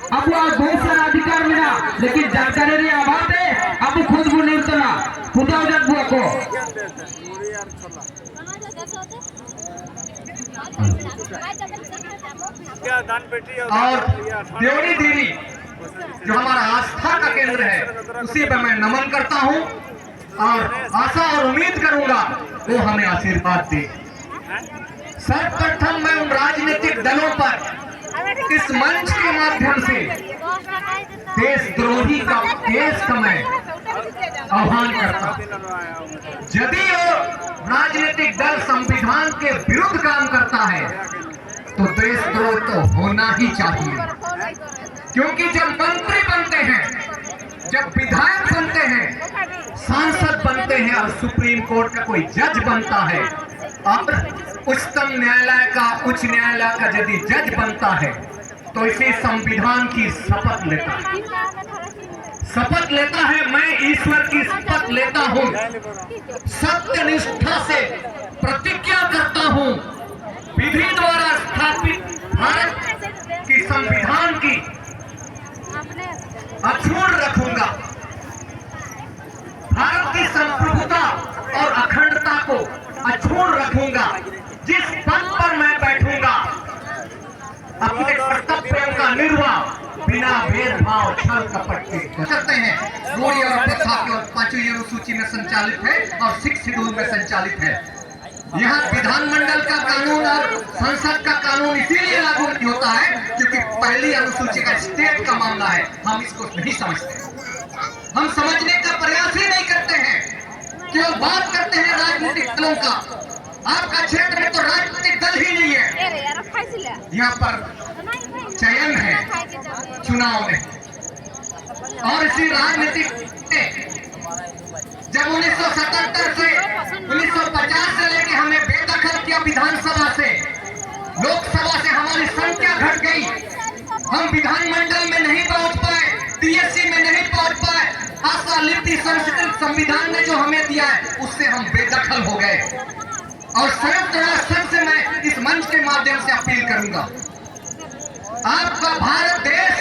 अब बहुत सारा अधिकार मिला लेकिन जानकारी अभाव है अब खुद को नहीं चला खुदा बुआ को और देवरी देवी जो हमारा आस्था का केंद्र है उसी पर मैं नमन करता हूँ और आशा और उम्मीद करूंगा वो हमें आशीर्वाद दे। सर्वप्रथम मैं उन राजनीतिक दलों पर इस मंच के माध्यम से देशद्रोही का केस का मैं आह्वान करता हूं। यदि वो राजनीतिक दल संविधान के विरुद्ध काम करता है तो देशद्रोह तो होना ही चाहिए, क्योंकि जब मंत्री बनते हैं, जब विधायक बनते हैं, सांसद बनते हैं और सुप्रीम कोर्ट का कोई जज बनता है और उच्चतम न्यायालय का उच्च न्यायालय का यदि जज बनता है तो इसी संविधान की शपथ लेता है। मैं ईश्वर की शपथ लेता हूँ, सत्यनिष्ठा से प्रतिज्ञा करता हूँ, विधि द्वारा स्थापित भारत की संविधान की अक्षुण्ण रखूंगा, भारत की संप्रभुता और अखंडता को अक्षुण्ण रखूंगा। जिस पद पर मैं बैठूंगा अपने कर्तव्यों का निर्वाह बिना भेदभाव छल कपट के करते हैं। रूढ़ी और प्रथा केवल 5वीं अनुसूची में संचालित है और 6 शेड्यूल में संचालित है। यहाँ विधानमंडल का कानून और संसद का कानून इसीलिए लागू नहीं होता है क्योंकि पहली अनुसूची का स्टेट का मामला है। हम इसको नहीं समझते, हम समझने का प्रयास ही नहीं करते हैं, केवल बात करते हैं राजनीतिक दलों का। आपका क्षेत्र में तो राजनीतिक दल ही नहीं है, यहाँ पर चयन है चुनाव में। और इसी राजनीतिक जब 1977 से 1950 से लेकर हमें बेदखल किया, विधानसभा से लोकसभा से हमारी संख्या घट गई, हम विधानमंडल में नहीं पहुंच पाए, पीएससी में नहीं पहुंच पाए। आशा लिपि संस्कृत संविधान ने जो हमें दिया है उससे हम बेदखल हो गए। और संयुक्त राष्ट्र संघ से मैं इस मंच के माध्यम से अपील करूंगा, आपका भारत देश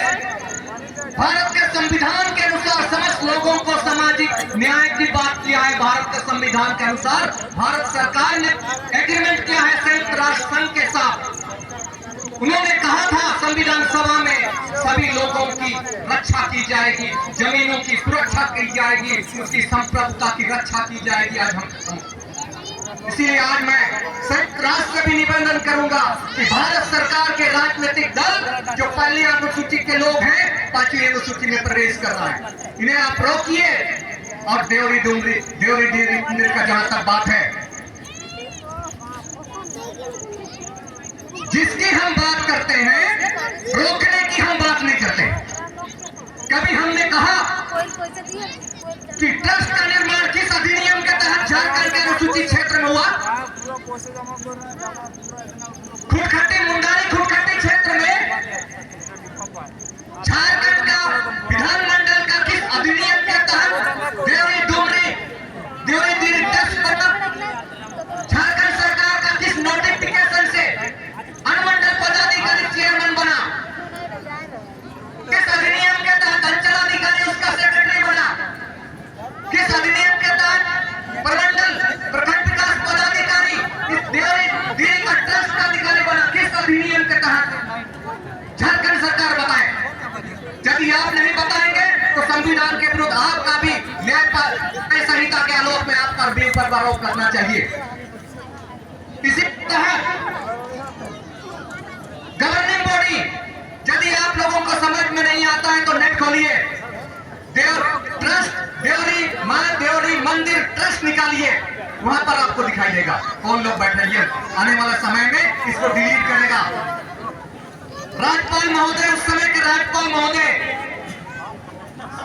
भारत के संविधान के अनुसार समस्त लोगों को सामाजिक न्याय की बात किया है। भारत के संविधान के अनुसार भारत सरकार ने एग्रीमेंट किया है संयुक्त राष्ट्र संघ के साथ। उन्होंने कहा था संविधान सभा में सभी लोगों की रक्षा की जाएगी, जमीनों की सुरक्षा की जाएगी, उसकी संप्रभुता की रक्षा की जाएगी। आज हम इसीलिए आज मैं संयुक्त राष्ट्र से भी निवेदन करूंगा कि भारत सरकार के राजनीतिक दल जो पहली अनुसूची के लोग हैं 5वीं अनुसूची में प्रवेश कर रहा है, इन्हें आप रोकिए। और देवरी डुमरी का जहां तक बात है, जिसकी हम बात करते हैं रोकने की हम बात नहीं करते। कभी हमने कहा कि ट्रस्ट का निर्माण किस अधिनियम के तहत झारखंड के अनुसूचित क्षेत्र में हुआ? खुटखट्टी मुंडारी खुटखट्टी क्षेत्र में झारखंड का विधानमंडल का किस अधिनियम के तहत देवरी डुमरी ट्रस्ट बना? झारखंड सरकार का किस नोटिफिकेशन से अनुमंडल पदाधिकारी चेयरमैन बना? किस अधिनियम के तहत अंचलाधिकारी उसका सेक्रेटरी बना? किस अधिनियम के तहत प्रखंड विकास पदाधिकारी इस देवरी का ट्रस्ट का अधिकारी बना? किस अधिनियम के तहत? झारखंड सरकार बताए। यदि आप नहीं बताएंगे तो संविधान के विरुद्ध आपका भी न्याय संहिता के आलोक में आप पर बेपरवाह आरोप करना चाहिए। इसी तहत गवर्निंग बॉडी, यदि आप लोगों को समझ में नहीं आता है तो नेट खोलिए, देवरी मंदिर ट्रस्ट निकालिए, वहां पर आपको दिखाई देगा कौन लोग बैठे हैं। आने वाला समय में इसको डिलीट करेगा राज्यपाल महोदय, उस समय के राज्यपाल महोदय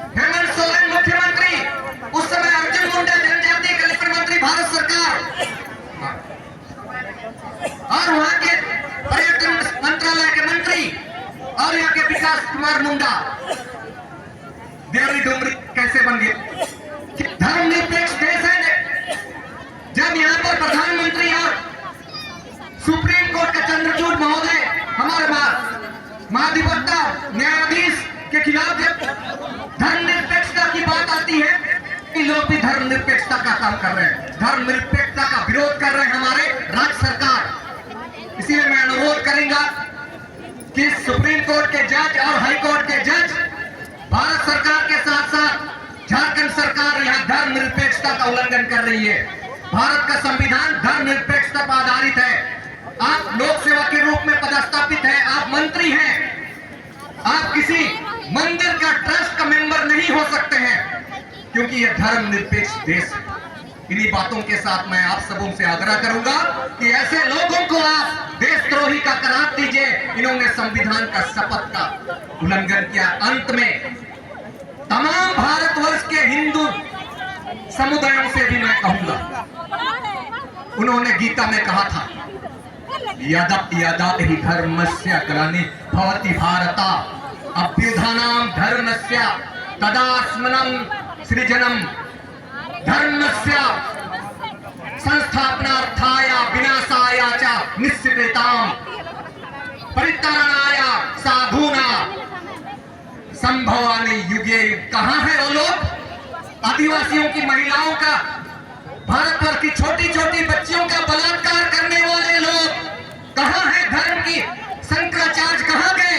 हेमंत सोरेन मुख्यमंत्री, उस समय अर्जुन मुंडा जनजातीय कल्याण मंत्री भारत सरकार, और वहां के पर्यटन मंत्रालय के मंत्री और यहाँ के विकास कुमार मुंडा। देवरी डुमरी कैसे बन गया? धर्मनिरपेक्ष देश है। जब यहाँ पर प्रधानमंत्री और सुप्रीम कोर्ट का चंद्रचूड़ महोदय, हमारे महाधिवक्ता न्यायाधीश के खिलाफ जब धर्मनिरपेक्षता की बात आती है, ये लोग भी धर्मनिरपेक्षता का काम कर रहे हैं, धर्मनिरपेक्षता का विरोध कर रहे हैं हमारे राज्य सरकार। इसलिए मैं अनुरोध करूंगा कि सुप्रीम कोर्ट के जज और हाई कोर्ट के जज भारत सरकार के साथ साथ झारखंड सरकार यहां धर्मनिरपेक्षता का उल्लंघन कर रही है। भारत का संविधान धर्मनिरपेक्षता पर आधारित है। आप लोक सेवा के रूप में पदस्थापित हैं, आप मंत्री हैं, आप किसी मंदिर का ट्रस्ट का मेंबर नहीं हो सकते हैं, क्योंकि यह धर्मनिरपेक्ष देश है। इन्हीं बातों के साथ मैं आप सबों से आग्रह करूंगा कि ऐसे लोगों को आप देशद्रोही का करार दीजिए। इन्होंने संविधान का शपथ का उल्लंघन किया। अंत में तमाम भारतवर्ष के हिंदू समुदायों से भी मैं कहूंगा, उन्होंने गीता में कहा था, यदा हि धर्मस्य ग्लानि भवति भारता अभ्युत्थानं धर्मस्य तदास्मानं सृजनं धर्मस्य संस्थापनार्थाय विनाशाय च निश्चिताम् परित्राणाय साधूनां संभवामि युगे। कहां है वो लोग? आदिवासियों की महिलाओं का, भारतवर्ष की छोटी छोटी बच्चियों का बलात्कार करने वाले लोग कहां है? धर्म की शंकराचार्य कहां गए?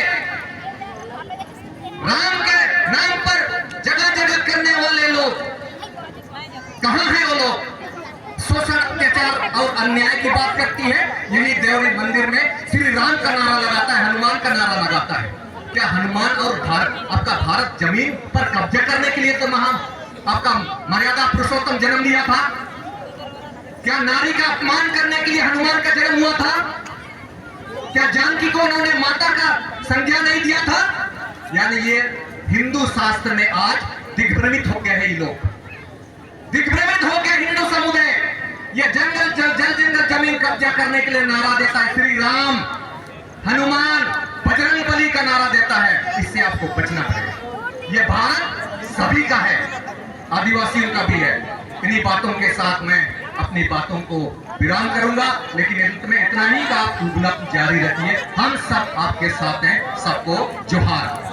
राम के नाम पर जगह जगह करने वाले लोग कहां है वो लोग? शोषण, अत्याचार और अन्याय की बात करती है। यही देवरी मंदिर में श्री राम का नारा लगाता है, हनुमान का नारा लगाता है। क्या हनुमान और भारत, आपका भारत जमीन पर कब्जा करने के लिए तो आपका मर्यादा पुरुषोत्तम जन्म लिया था? क्या नारी का अपमान करने के लिए हनुमान का जन्म हुआ था? क्या जानकी को उन्होंने माता का संज्ञा नहीं दिया था? यानी ये हिंदू शास्त्र में आज दिग्भ्रमित हो गए हैं। ये लोग दिग्भ्रमित हो गए हिंदू समुदाय। ये जंगल जंगल जमीन कब्जा करने के लिए नारा देता है, श्री राम, हनुमान, बजरंगबली का नारा देता है। इससे आपको बचना पड़ेगा। ये भारत सभी का है, आदिवासियों का भी है। इन्हीं बातों के साथ मैं अपनी बातों को विराम करूंगा, लेकिन इसमें इतना ही का आप जारी रखिए। हम सब आपके साथ हैं। सबको जोहार।